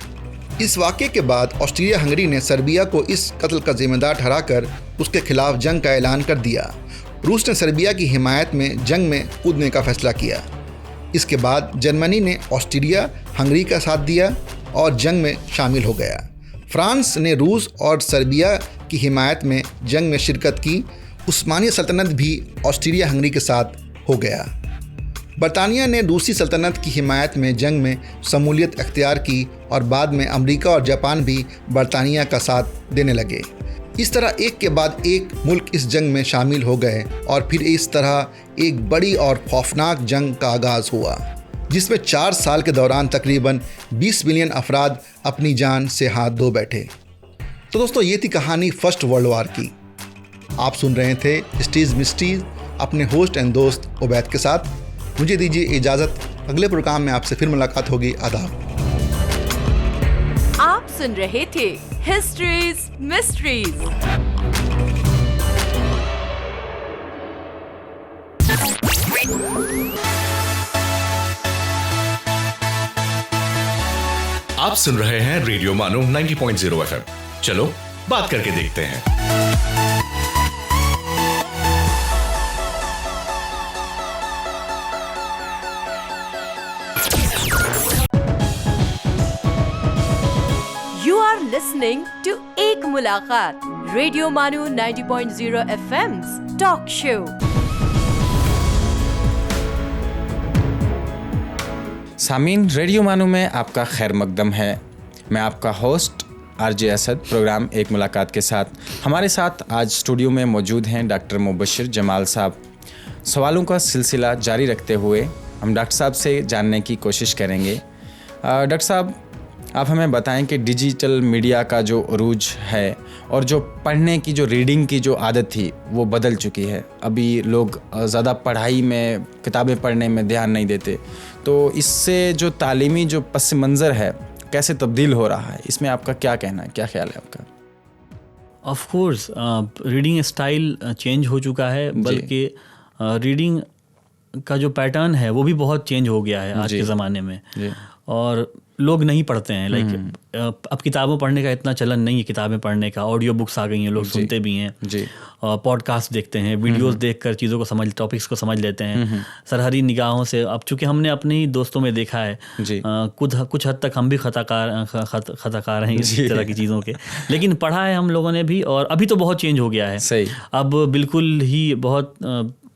इस वाक़े के बाद ऑस्ट्रिया हंगरी ने सर्बिया को इस कत्ल का जिम्मेदार ठहराकर उसके खिलाफ जंग का ऐलान कर दिया। रूस ने सर्बिया की हिमायत में जंग में कूदने का फैसला किया। इसके बाद जर्मनी ने ऑस्ट्रिया हंगरी का साथ दिया और जंग में शामिल हो गया। फ्रांस ने रूस और सर्बिया की हिमायत में जंग में शिरकत की। उस्मानी सल्तनत भी ऑस्ट्रिया हंगरी के साथ हो गया। बरतानिया ने रूसी सल्तनत की हिमायत में जंग में शमूलियत अख्तियार की और बाद में अमेरिका और जापान भी बरतानिया का साथ देने लगे। इस तरह एक के बाद एक मुल्क इस जंग में शामिल हो गए और फिर इस तरह एक बड़ी और खौफनाक जंग का आगाज़ हुआ, जिसमें 4 साल के दौरान तकरीबन 20 मिलियन अफराद अपनी जान से हाथ धो बैठे। तो दोस्तों, ये थी कहानी फर्स्ट वर्ल्ड वार की। आप सुन रहे थे स्टीज मिस्ट्रीज अपने होस्ट एंड दोस्त उबैद के साथ। मुझे दीजिए इजाज़त, अगले प्रोग्राम में आपसे फिर मुलाकात होगी। आदाब। आप सुन रहे थे हिस्ट्रीज मिस्ट्रीज। आप सुन रहे हैं रेडियो मानो 90.0 FM। चलो बात करके देखते हैं। You are listening to एक मुलाकात, radio Mano 90.0 FM's talk show. सामीन, रेडियो मानू में आपका खैर मकदम है। मैं आपका होस्ट RJ असद, प्रोग्राम एक मुलाकात के साथ। हमारे साथ आज स्टूडियो में मौजूद हैं डॉक्टर मुबशिर जमाल साहब। सवालों का सिलसिला जारी रखते हुए हम डॉक्टर साहब से जानने की कोशिश करेंगे। डॉक्टर साहब, आप हमें बताएं कि डिजिटल मीडिया का जो उरूज है और जो पढ़ने की, जो रीडिंग की जो आदत थी, वो बदल चुकी है। अभी लोग ज़्यादा पढ़ाई में, किताबें पढ़ने में ध्यान नहीं देते। तो इससे जो तालीमी जो पस मंज़र है, कैसे तब्दील हो रहा है, इसमें आपका क्या कहना है, क्या ख्याल है आपका? Of course reading style change हो चुका है, बल्कि रीडिंग का जो पैटर्न है वो भी बहुत चेंज हो गया है आज के ज़माने में। और लोग नहीं पढ़ते हैं। अब किताबों पढ़ने का इतना चलन नहीं है। किताबें पढ़ने का, ऑडियो बुक्स आ गई हैं, लोग सुनते भी हैं, पॉडकास्ट देखते हैं, वीडियोस देखकर चीज़ों को टॉपिक्स को समझ लेते हैं सरहरी निगाहों से। अब चूंकि हमने अपने ही दोस्तों में देखा है, कुछ हद तक हम भी खताकार हैं इस तरह की चीज़ों के, लेकिन पढ़ा है हम लोगों ने भी। और अभी तो बहुत चेंज हो गया है। सही। अब बिल्कुल ही बहुत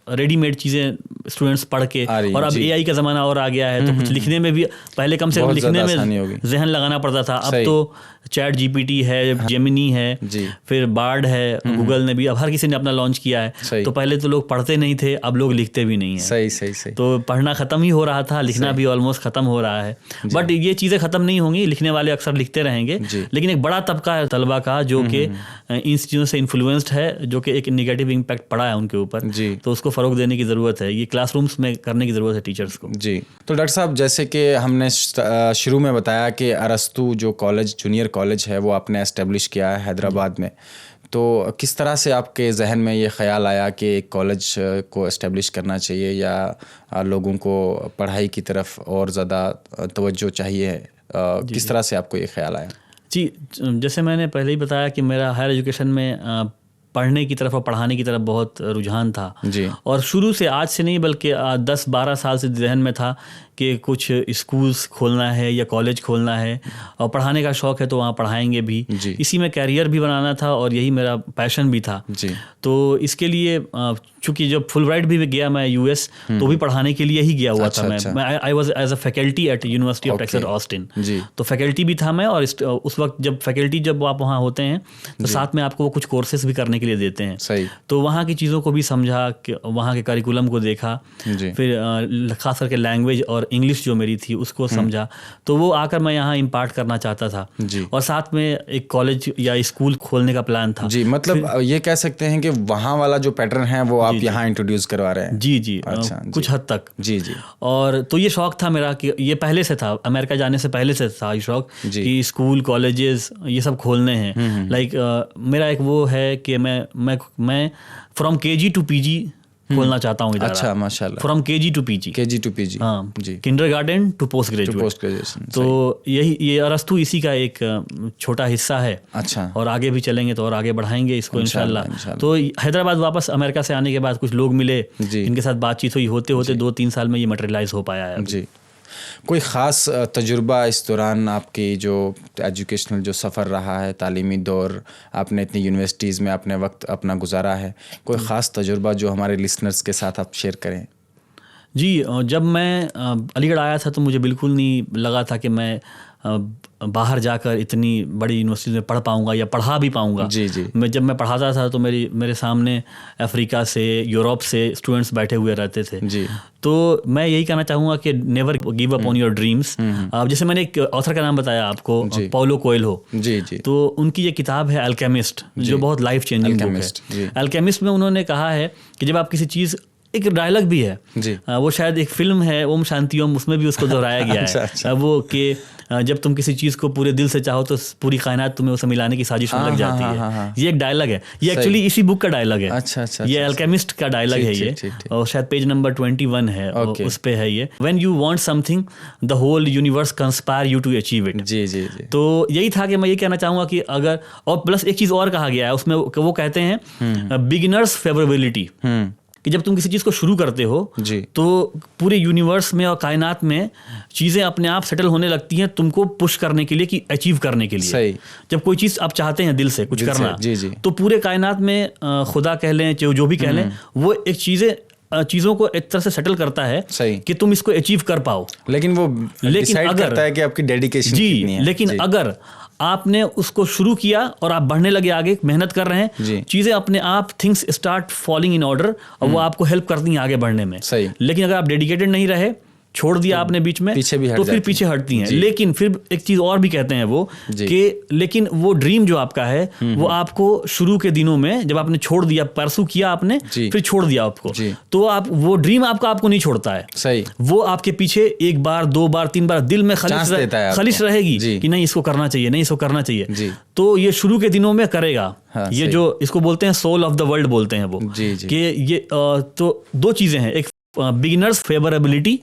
रेडीमेड चीज़ें स्टूडेंट्स पढ़ के, और अब AI का ज़माना और आ गया है, तो कुछ लिखने में भी पहले कम से कम लिखने में जहन लगाना पड़ता था। अब तो चैट जीपीटी है, जेमिनी है, फिर बार्ड है, गूगल ने भी, अब हर किसी ने अपना लॉन्च किया है। तो पहले तो लोग पढ़ते नहीं थे, अब लोग लिखते भी नहीं है। सही। तो पढ़ना खत्म ही हो रहा था, लिखना भी ऑलमोस्ट खत्म हो रहा है। बट ये चीज़ें खत्म नहीं होंगी, लिखने वाले अक्सर लिखते रहेंगे, लेकिन एक बड़ा तबका है तलबा का जो कि इन चीज़ों से इन्फ्लुएंस्ड है, जो कि एक निगेटिव इम्पैक्ट पड़ा है उनके ऊपर, तो उसको फ़रोग देने की ज़रूरत है। ये क्लासरूम्स में करने की ज़रूरत है टीचर्स को। जी। तो डॉक्टर साहब, जैसे कि हमने शुरू में बताया कि अरस्तू जो कॉलेज, जूनियर कॉलेज है, वो आपने एस्टेब्लिश किया है हैदराबाद में, तो किस तरह से आपके जहन में ये ख्याल आया कि एक कॉलेज को एस्टेब्लिश करना चाहिए या लोगों को पढ़ाई की तरफ और ज़्यादा तवज्जो चाहिए? किस तरह से आपको ये ख्याल आया? जी, जैसे मैंने पहले ही बताया कि मेरा हायर एजुकेशन में पढ़ने की तरफ और पढ़ाने की तरफ बहुत रुझान था जी। और शुरू से, आज से नहीं बल्कि 10-12 साल से जहन में था कि कुछ स्कूल्स खोलना है या कॉलेज खोलना है, और पढ़ाने का शौक़ है तो वहाँ पढ़ाएंगे भी, इसी में कैरियर भी बनाना था और यही मेरा पैशन भी था जी। तो इसके लिए चूँकि जब फुलब्राइट भी गया मैं यूएस, तो भी पढ़ाने के लिए ही गया हुआ था। मैं I was as a faculty at University of Texas Austin, तो फैकल्टी भी था मैं। और उस वक्त जब फैकल्टी, जब आप वहाँ होते हैं तो साथ में आपको वो कुछ कोर्सेज भी करने के लिए देते हैं। सही। तो वहाँ की चीज़ों को भी समझा, वहाँ के करिकुलम को देखा, फिर खास करके लैंग्वेज और इंग्लिश जो मेरी थी उसको समझा, तो वो आकर मैं यहाँ इम्पार्ट करना चाहता था और साथ में एक कॉलेज या स्कूल खोलने का प्लान था। जी, मतलब ये कह सकते हैं कि वहाँ वाला जो पैटर्न है वो आप यहाँ इंट्रोड्यूस करवा रहे हैं? जी। अच्छा, कुछ हद तक। जी। और तो ये शौक था मेरा कि ये पहले से था, अमेरिका जाने से पहले से था ये शौक कि स्कूल, कॉलेजेस ये सब खोलने हैं। लाइक मेरा एक वो है कि मैं फ्रॉम KG टू PG खोलना चाहता हूँ इधर। अच्छा, माशाल्लाह। From KG to PG। हाँ जी। Kindergarten to post graduation. तो ये अरस्तू इसी का एक छोटा हिस्सा है। अच्छा। और आगे भी चलेंगे तो और आगे बढ़ाएंगे इसको इंशाल्लाह। तो हैदराबाद वापस अमेरिका से आने के बाद कुछ लोग मिले, इनके साथ बातचीत हुई, होते 2-3 साल में ये मटेरियलाइज हो पाया है जी। कोई ख़ास तजुर्बा इस दौरान आपकी जो एजुकेशनल जो सफ़र रहा है, तालीमी दौर, आपने इतनी यूनिवर्सिटीज़ में अपने वक्त अपना गुजारा है, कोई ख़ास तजुर्बा जो हमारे लिसनर्स के साथ आप शेयर करें? जी, जब मैं अलीगढ़ आया था तो मुझे बिल्कुल नहीं लगा था कि मैं बाहर जाकर इतनी बड़ी यूनिवर्सिटी में पढ़ पाऊंगा या पढ़ा भी पाऊंगा। जी। जब मैं पढ़ाता था तो मेरे सामने अफ्रीका से, यूरोप से स्टूडेंट्स बैठे हुए रहते थे जी। तो मैं यही कहना चाहूँगा कि never give up on your dreams. जैसे मैंने एक ऑथर का नाम बताया आपको, पाउलो कोएल्हो जी। तो उनकी ये किताब है अल्केमिस्ट, जो बहुत लाइफ चेंजिंग बुक है। अल्केमिस्ट में उन्होंने कहा है कि जब आप किसी चीज़, एक डायलॉग भी है जी। वो शायद एक फिल्म है ओम शांति ओम, उसमें भी उसको दोहराया गया है। अच्छा। वो कि जब तुम किसी चीज़ को पूरे दिल से चाहो तो पूरी कायनात तुम्हें उसे मिलाने की साजिश में लग जाती है। ये एक डायलॉग है, ये एक्चुअली इसी बुक का डायलॉग है। अच्छा। ये अल्केमिस्ट का डायलॉग है ये, और शायद पेज नंबर 21 है, उस पे है ये। When you want something the whole universe conspire you to achieve it. जी। तो यही था कि मैं ये कहना चाहूँगा कि अगर, और प्लस एक चीज़ और कहा गया है उसमें, वो कहते हैं बिगिनर्स फेवरेबिलिटी, कि जब तुम किसी चीज़ को शुरू करते हो जी, तो पूरे यूनिवर्स में और कायनात में चीज़ें अपने आप सेटल होने लगती हैं तुमको पुश करने के लिए, कि अचीव करने के लिए। सही। जब कोई चीज़ आप चाहते हैं दिल से कुछ करना जी, तो पूरे कायनात में खुदा कह लें, जो भी कह लें, वो एक चीज़ों को एक तरह से सेटल करता है कि तुम इसको अचीव कर पाओ। लेकिन अगर करता है कि आपकी डेडिकेशन कितनी है। लेकिन अगर आपने उसको शुरू किया और आप बढ़ने लगे आगे, मेहनत कर रहे हैं, चीजें अपने आप, things start falling in order, और वो आपको हेल्प करती हैं आगे बढ़ने में। सही। लेकिन अगर आप डेडिकेटेड नहीं रहे, छोड़ दिया आपने बीच में, तो फिर पीछे हटती हैं। लेकिन फिर एक चीज और भी कहते हैं वो कि लेकिन वो ड्रीम जो आपका है वो आपको शुरू के दिनों में जब आपने छोड़ दिया, परसू किया आपने, फिर छोड़ दिया आपको, तो आप वो ड्रीम आपको नहीं छोड़ता है। सही। वो आपके पीछे 1 बार 2 बार 3 बार दिल में खलिश रहेगी कि नहीं इसको करना चाहिए, नहीं इसको करना चाहिए। तो ये शुरू के दिनों में करेगा। ये जो इसको बोलते हैं सोल ऑफ द वर्ल्ड बोलते हैं वो, कि ये तो 2 चीजें हैं। एक बिगिनर्स फेवरेबिलिटी,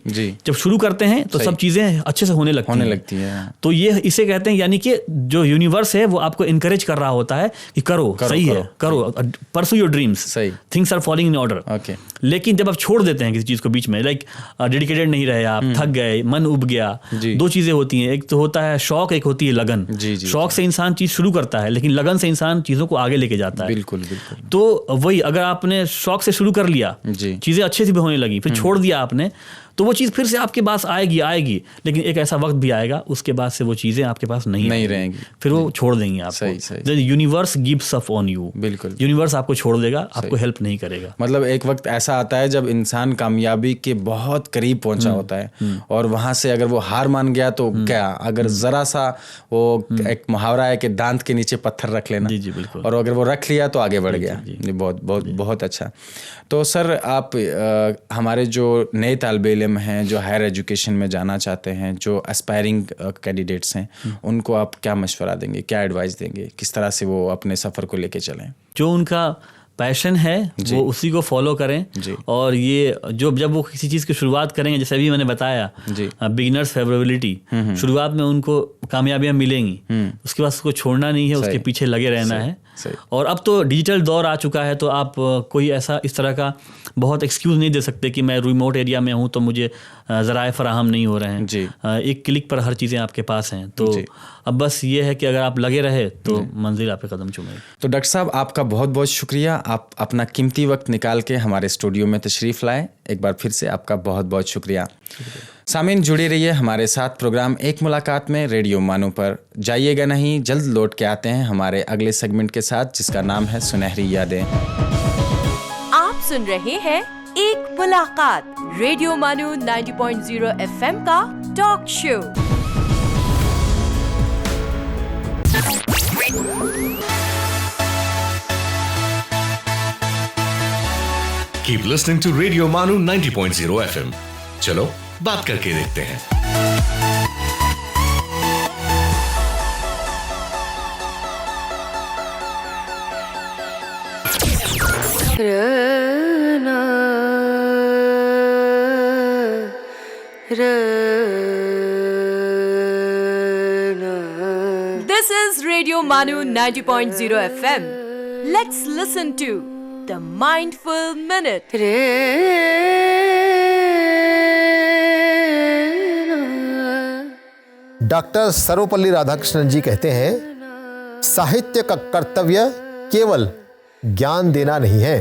जब शुरू करते हैं तो सब चीजें अच्छे से होने लगती हैं। तो ये इसे कहते हैं, यानी कि जो यूनिवर्स है वो आपको इनकरेज कर रहा होता है कि करो सही है, करो, pursue your dreams, things are falling in order. लेकिन जब आप छोड़ देते हैं किसी चीज को बीच में, लाइक डेडिकेटेड नहीं रहे आप, थक गए, मन उब गया, 2 चीजें होती हैं, एक तो होता है शौक, एक होती है लगन। शौक से इंसान चीज शुरू करता है, लेकिन लगन से इंसान चीजों को आगे लेके जाता है। बिल्कुल। तो वही, अगर आपने शौक से शुरू कर लिया, चीजें अच्छे से भी होने लगी, फिर छोड़ दिया आपने, तो वो चीज़ फिर से आपके पास आएगी, लेकिन एक ऐसा वक्त भी आएगा उसके बाद से वो चीज़ें आपके पास नहीं रहेंगी, फिर वो छोड़ देंगी आपको। Universe gives up on you, बिल्कुल यूनिवर्स आपको छोड़ देगा, आपको हेल्प नहीं करेगा। मतलब एक वक्त ऐसा आता है जब इंसान कामयाबी के बहुत करीब पहुंचा होता है और वहां से अगर वो हार मान गया तो क्या, अगर जरा सा वो एक मुहावरा है कि दांत के नीचे पत्थर रख लेना, जी बिल्कुल, और अगर वो रख लिया तो आगे बढ़ गया। बहुत बहुत बहुत अच्छा। तो सर आप हमारे जो नए तालिब इल्म हैं जो हायर एजुकेशन में जाना चाहते हैं, जो एस्पायरिंग कैंडिडेट्स हैं, उनको आप क्या मशवरा देंगे, क्या एडवाइस देंगे, किस तरह से वो अपने सफ़र को लेके चलें? जो उनका पैशन है वो उसी को फॉलो करें, और ये जब वो किसी चीज़ की शुरुआत करेंगे, जैसे अभी मैंने बताया बिगिनर्स फेवरेबिलिटी, शुरुआत में उनको कामयाबियाँ मिलेंगी, उसके बाद उसको छोड़ना नहीं है, उसके पीछे लगे रहना है। और अब तो डिजिटल दौर आ चुका है, तो आप कोई ऐसा इस तरह का बहुत एक्सक्यूज़ नहीं दे सकते कि मैं रिमोट एरिया में हूँ तो मुझे ज़राए फराहम नहीं हो रहे हैं। एक क्लिक पर हर चीज़ें आपके पास हैं। तो अब बस ये है कि अगर आप लगे रहे तो मंजिल आप पे कदम चूमेगी। तो डॉक्टर साहब आपका बहुत बहुत शुक्रिया, आप अपना कीमती वक्त निकाल के हमारे स्टूडियो में तशरीफ़ लाए। एक बार फिर से आपका बहुत बहुत शुक्रिया। सामीन जुड़े रहिए हमारे साथ प्रोग्राम एक मुलाकात में रेडियो मानू पर। जाइएगा नहीं, जल्द लौट के आते हैं हमारे अगले सेगमेंट के साथ जिसका नाम है सुनहरी यादें। आप सुन रहे हैं एक मुलाकात, रेडियो मानू 90.0 FM का talk show. Keep listening to Radio Manu 90.0 FM. चलो बात करके देखते हैं। This is Radio Manu 90.0 FM. Let's listen to The Mindful Minute. Doctor Sarvepalli Radhakrishnan ji कहते हैं, साहित्य का कर्तव्य केवल ज्ञान देना नहीं है,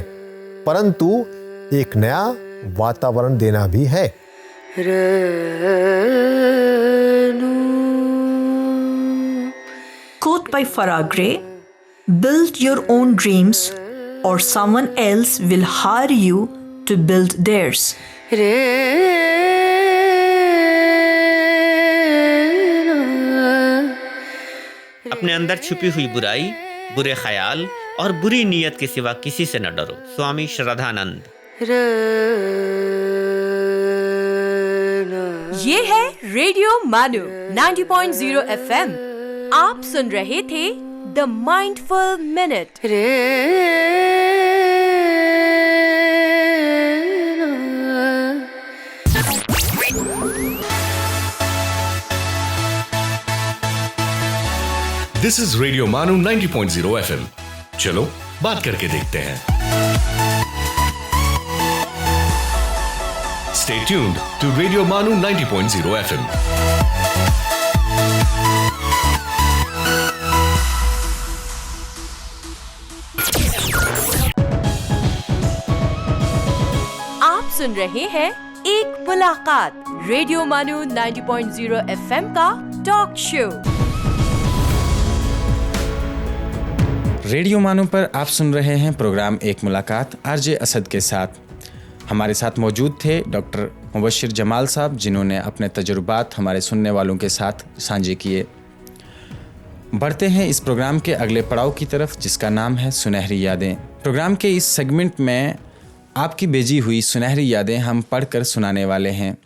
परंतु एक नया वातावरण देना भी है। Quote by Farah Gray: build your own dreams or someone else will hire you to build theirs. अपने अंदर छुपी हुई बुराई, बुरे ख्याल और बुरी नीयत के सिवा किसी से न डरो। स्वामी श्रद्धानंद। ये है रेडियो मानू 90.0 FM। आप सुन रहे थे the mindful minute. This is Radio Manu 90.0 FM. चलो बात करके देखते हैं। Stay tuned to Radio Manu 90.0 FM. आप सुन रहे हैं एक मुलाकात, रेडियो मानू 90.0 FM का टॉक शो। रेडियो मानू पर आप सुन रहे हैं प्रोग्राम एक मुलाकात आरजे असद के साथ। हमारे साथ मौजूद थे डॉक्टर मुबश्शिर जमाल साहब, जिन्होंने अपने तजुर्बात हमारे सुनने वालों के साथ साझे किए। बढ़ते हैं इस प्रोग्राम के अगले पड़ाव की तरफ, जिसका नाम है सुनहरी यादें। प्रोग्राम के इस सेगमेंट में आपकी भेजी हुई सुनहरी यादें हम पढ़कर सुनाने वाले हैं।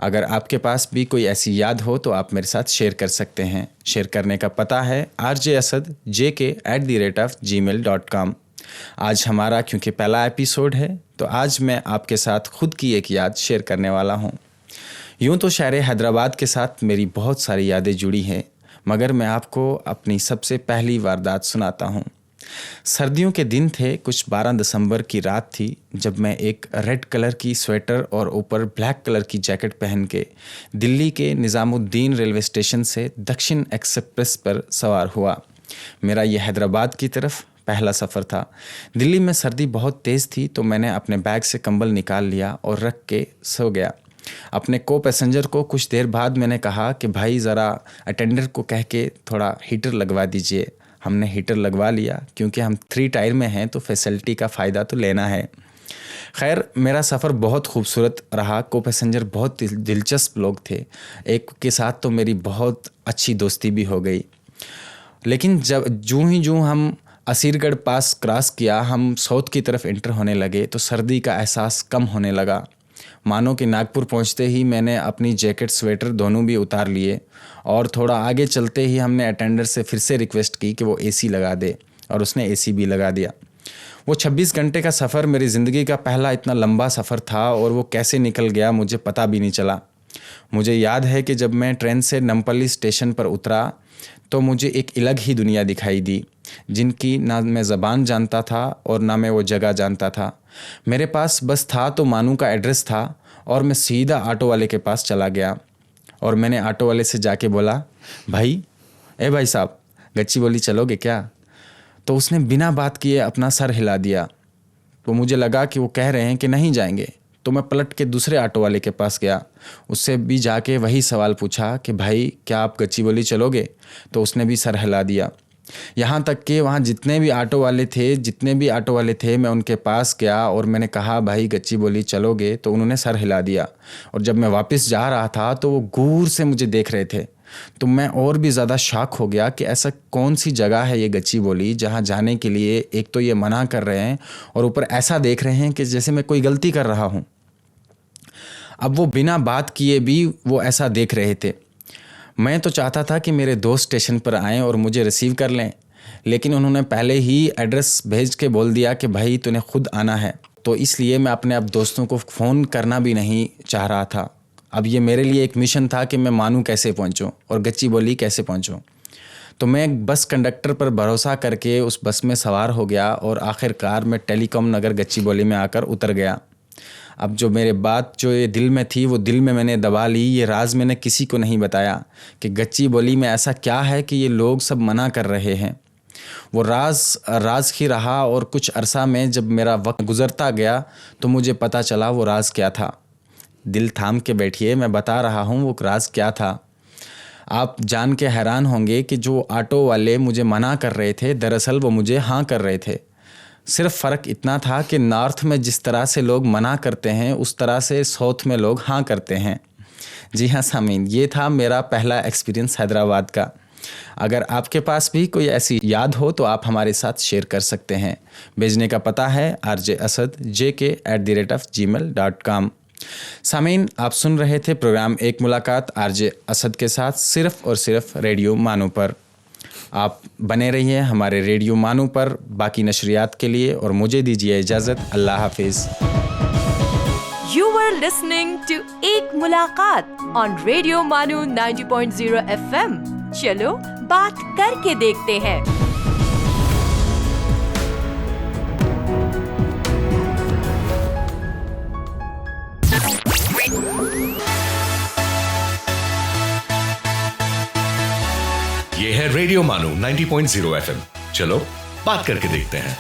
अगर आपके पास भी कोई ऐसी याद हो तो आप मेरे साथ शेयर कर सकते हैं। शेयर करने का पता है rjasad@gmail.com। आज हमारा क्योंकि पहला एपिसोड है तो आज मैं आपके साथ खुद की एक याद शेयर करने वाला हूँ। यूँ तो शहर हैदराबाद के साथ मेरी बहुत सारी यादें जुड़ी हैं, मगर मैं आपको अपनी सबसे पहली वारदात सुनाता हूँ। सर्दियों के दिन थे, कुछ 12 दिसंबर की रात थी, जब मैं एक रेड कलर की स्वेटर और ऊपर ब्लैक कलर की जैकेट पहन के दिल्ली के निज़ामुद्दीन रेलवे स्टेशन से दक्षिण एक्सप्रेस पर सवार हुआ। मेरा ये हैदराबाद की तरफ पहला सफ़र था। दिल्ली में सर्दी बहुत तेज़ थी तो मैंने अपने बैग से कंबल निकाल लिया और रख के सो गया। अपने को पैसेंजर को कुछ देर बाद मैंने कहा कि भाई ज़रा अटेंडर को कह के थोड़ा हीटर लगवा दीजिए। हमने हीटर लगवा लिया, क्योंकि हम 3 टायर में हैं तो फैसिलिटी का फ़ायदा तो लेना है। खैर, मेरा सफ़र बहुत खूबसूरत रहा। को पैसेंजर बहुत दिलचस्प लोग थे। एक के साथ तो मेरी बहुत अच्छी दोस्ती भी हो गई। लेकिन जूँ हम असीरगढ़ पास क्रॉस किया, हम साउथ की तरफ एंटर होने लगे तो सर्दी का एहसास कम होने लगा। मानो कि नागपुर पहुंचते ही मैंने अपनी जैकेट स्वेटर दोनों भी उतार लिए, और थोड़ा आगे चलते ही हमने अटेंडर से फिर से रिक्वेस्ट की कि वो एसी लगा दे, और उसने एसी भी लगा दिया। वो 26 घंटे का सफ़र मेरी ज़िंदगी का पहला इतना लंबा सफ़र था, और वो कैसे निकल गया मुझे पता भी नहीं चला। मुझे याद है कि जब मैं ट्रेन से नमपल्ली स्टेशन पर उतरा तो मुझे एक अलग ही दुनिया दिखाई दी, जिनकी ना मैं ज़बान जानता था और ना मैं वो जगह जानता था। मेरे पास बस था तो मानू का एड्रेस था, और मैं सीधा ऑटो वाले के पास चला गया, और मैंने ऑटो वाले से जाके बोला, भाई साहब, गच्चीबौली चलोगे क्या? तो उसने बिना बात किए अपना सर हिला दिया। तो मुझे लगा कि वो कह रहे हैं कि नहीं जाएंगे, तो मैं पलट के दूसरे ऑटो वाले के पास गया, उससे भी जाके वही सवाल पूछा कि भाई क्या आप गच्चीबौली चलोगे? तो उसने भी सर हिला दिया। यहाँ तक कि वहाँ जितने भी ऑटो वाले थे मैं उनके पास गया और मैंने कहा भाई गच्चीबौली चलोगे? तो उन्होंने सर हिला दिया। और जब मैं वापस जा रहा था तो वो गौर से मुझे देख रहे थे। तो मैं और भी ज़्यादा शॉक हो गया कि ऐसा कौन सी जगह है ये गच्चीबौली जहाँ जाने के लिए एक तो ये मना कर रहे हैं और ऊपर ऐसा देख रहे हैं कि जैसे मैं कोई गलती कर रहा हूँ। अब वो बिना बात किए भी वो ऐसा देख रहे थे। मैं तो चाहता था कि मेरे दोस्त स्टेशन पर आएँ और मुझे रिसीव कर लें, लेकिन उन्होंने पहले ही एड्रेस भेज के बोल दिया कि भाई तूने खुद आना है। तो इसलिए मैं अपने आप दोस्तों को फ़ोन करना भी नहीं चाह रहा था। अब ये मेरे लिए एक मिशन था कि मैं मानू कैसे पहुंचूं और गच्चीबौली कैसे पहुंचूं। तो मैं बस कंडक्टर पर भरोसा करके उस बस में सवार हो गया और आखिरकार मैं टेलीकॉम नगर गच्चीबौली में आकर उतर गया। अब जो मेरे बात जो ये दिल में थी वो दिल में मैंने दबा ली। ये राज मैंने किसी को नहीं बताया कि गच्चीबौली में ऐसा क्या है कि ये लोग सब मना कर रहे हैं। वो राज ही रहा और कुछ अरसा में जब मेरा वक्त गुजरता गया तो मुझे पता चला वो राज क्या था। दिल थाम के बैठिए, मैं बता रहा हूँ वो राज क्या था। आप जान के हैरान होंगे कि जो ऑटो वाले मुझे मना कर रहे थे दरअसल वो मुझे हाँ कर रहे थे। सिर्फ फ़र्क इतना था कि नॉर्थ में जिस तरह से लोग मना करते हैं उस तरह से साउथ में लोग हाँ करते हैं। जी हाँ सामीन, ये था मेरा पहला एक्सपीरियंस हैदराबाद का। अगर आपके पास भी कोई ऐसी याद हो तो आप हमारे साथ शेयर कर सकते हैं। भेजने का पता है rjasad@gmail.com। सामीन, आप सुन रहे थे प्रोग्राम एक मुलाकात आरजे असद के साथ सिर्फ और सिर्फ रेडियो मानू पर। आप बने रहिए हमारे रेडियो मानू पर बाकी नशरियात के लिए और मुझे दीजिए इजाज़त। अल्लाह हाफिज़। You were listening to एक मुलाकात on Radio Manu 90.0 FM। चलो बात करके देखते हैं। ये है रेडियो मानू 90.0 FM। चलो बात करके देखते हैं।